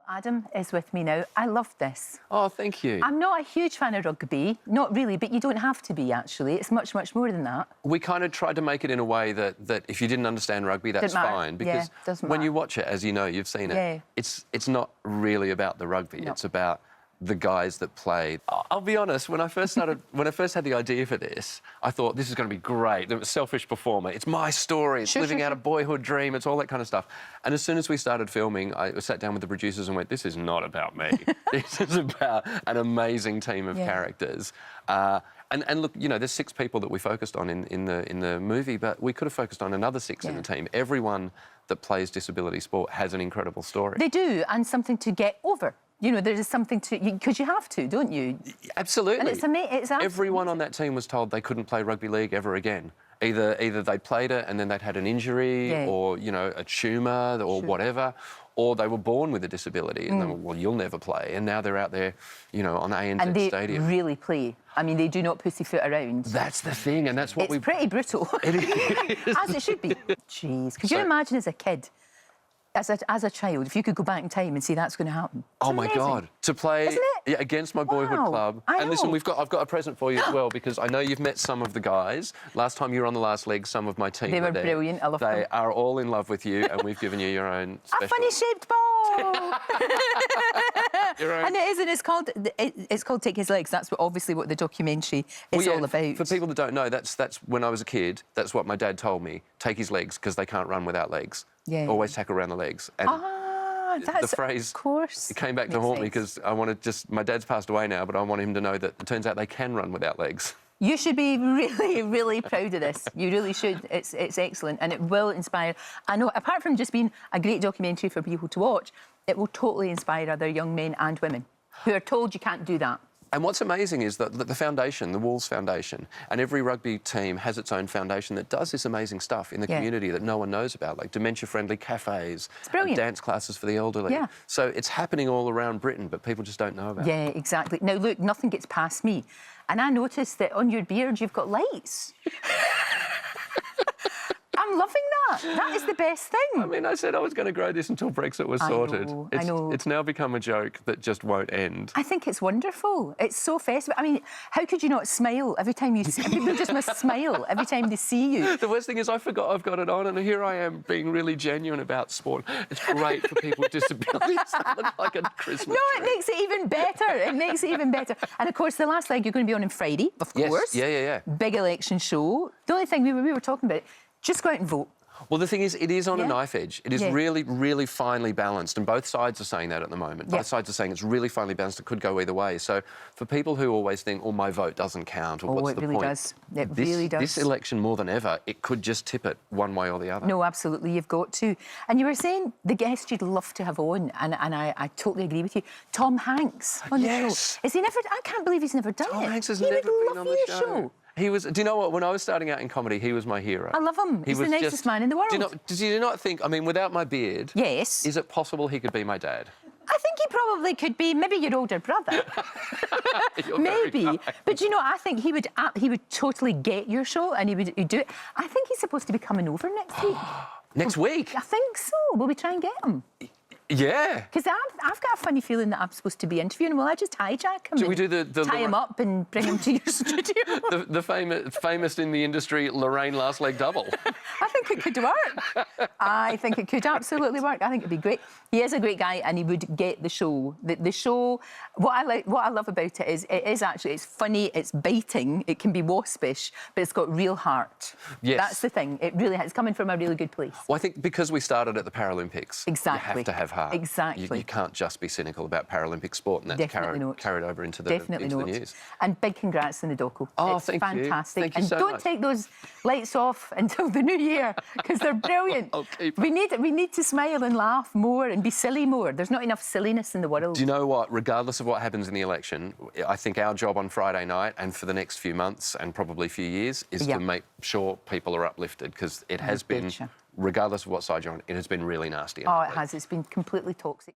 Adam is with me now. I love this. Oh, thank you. I'm not a huge fan of rugby, not really, but you don't have to be, actually. It's much, much more than that. We kind of tried to make it in a way that if you didn't understand rugby, that's fine. Because when you watch it, as you know, you've seen it, it's not really about the rugby. No. It's about the guys that play. I'll be honest, when I first had the idea for this, I thought this is going to be great. The selfish performer. It's my story. It's living out a boyhood dream. It's all that kind of stuff. And as soon as we started filming, I sat down with the producers and went, this is not about me. This is about an amazing team of characters. And look, you know, there's 6 people that we focused on in the movie, but we could have focused on another 6 in the team. Everyone that plays disability sport has an incredible story. They do, and something to get over. You know, there is something to... Because you have to, don't you? Absolutely. And it's amazing. Everyone on that team was told they couldn't play rugby league ever again. Either they played it and then they'd had an injury or, you know, a tumour or whatever, or they were born with a disability and they were, well, you'll never play. And now they're out there, you know, on ANZ Stadium. And they really play. I mean, they do not pussyfoot around. That's the thing, and that's what It's pretty brutal. It is. As it should be. Jeez. Could you imagine as a kid, as a child, if you could go back in time and see that's going to happen? Oh, my God. To play against my boyhood club. And listen, I've got a present for you as well, because I know you've met some of the guys. Last time you were on the last leg, some of my team were there. They were brilliant. I love them. They are all in love with you, and we've given you your own special... A funny-shaped ball! And it is, and it's called Take His Legs. That's obviously what the documentary is all about. For people that don't know, that's when I was a kid, that's what my dad told me. Take his legs, because they can't run without legs. Yeah. Always tackle around the legs. And that's, the phrase, of course, it came back to haunt me, because I want to just... My dad's passed away now, but I want him to know that it turns out they can run without legs. You should be really, really proud of this. You really should. It's excellent, and it will inspire... I know, apart from just being a great documentary for people to watch, it will totally inspire other young men and women who are told you can't do that. And what's amazing is that the foundation, the Wolves Foundation, and every rugby team has its own foundation that does this amazing stuff in the community that no one knows about, like dementia-friendly cafes, dance classes for the elderly. Yeah. So it's happening all around Britain, but people just don't know about it. Yeah, exactly. Now, look, nothing gets past me. And I noticed that on your beard you've got lights. I'm loving that. That is the best thing. I mean, I said I was going to grow this until Brexit was sorted. I know. It's now become a joke that just won't end. I think it's wonderful. It's so festive. I mean, how could you not smile every time you see... People just must smile every time they see you. The worst thing is I forgot I've got it on, and here I am being really genuine about sport. It's great for people with disabilities. It looks like a Christmas tree. It makes it even better. It makes it even better. And, of course, the last leg you're going to be on Friday, of course. Yeah. Big election show. The only thing we were talking about... Just go out and vote. Well, the thing is, it is on a knife edge. It is really, really finely balanced, and both sides are saying that at the moment. Both sides are saying it's really finely balanced. It could go either way. So for people who always think, oh, my vote doesn't count, or what's the point? It really does. This election, more than ever, it could just tip it one way or the other. No, absolutely, you've got to. And you were saying the guest you'd love to have on, and I totally agree with you, Tom Hanks on the show. Is he never... I can't believe he's never done it. Tom Hanks has never been on the show. He was... Do you know what? When I was starting out in comedy, he was my hero. I love him. He's the nicest man in the world. Did you not think... I mean, without my beard... Yes. Is it possible he could be my dad? I think he probably could be maybe your older brother. Maybe. But, you know, I think he would totally get your show, and he'd do it. I think he's supposed to be coming over next week. Next week? I think so. Will we try and get him? Yeah. Because I've got a funny feeling that I'm supposed to be interviewing him. Will I just hijack him? Do we do the tie him up and bring him to your studio? the famous in the industry Lorraine last leg double. I think it could work. I think it could absolutely work. I think it'd be great. He is a great guy, and he would get the show. The show. What I love about it is it's funny, it's biting, it can be waspish, but it's got real heart. Yes. That's the thing. It really has. It's coming from a really good place. Well, I think because we started at the Paralympics, you have to have heart. Exactly. You can't just be cynical about Paralympic sport, and that's carried over into the news. And big congrats on the docu. Oh, thank you. It's fantastic. Thank you so much. And don't take those lights off until the new year, because they're brilliant. We need to smile and laugh more and be silly more. There's not enough silliness in the world. Do you know what? Regardless of what happens in the election, I think our job on Friday night and for the next few months and probably a few years is to make sure people are uplifted, because it has been, regardless of what side you're on, it has been really nasty. Oh, it has. It's been completely toxic.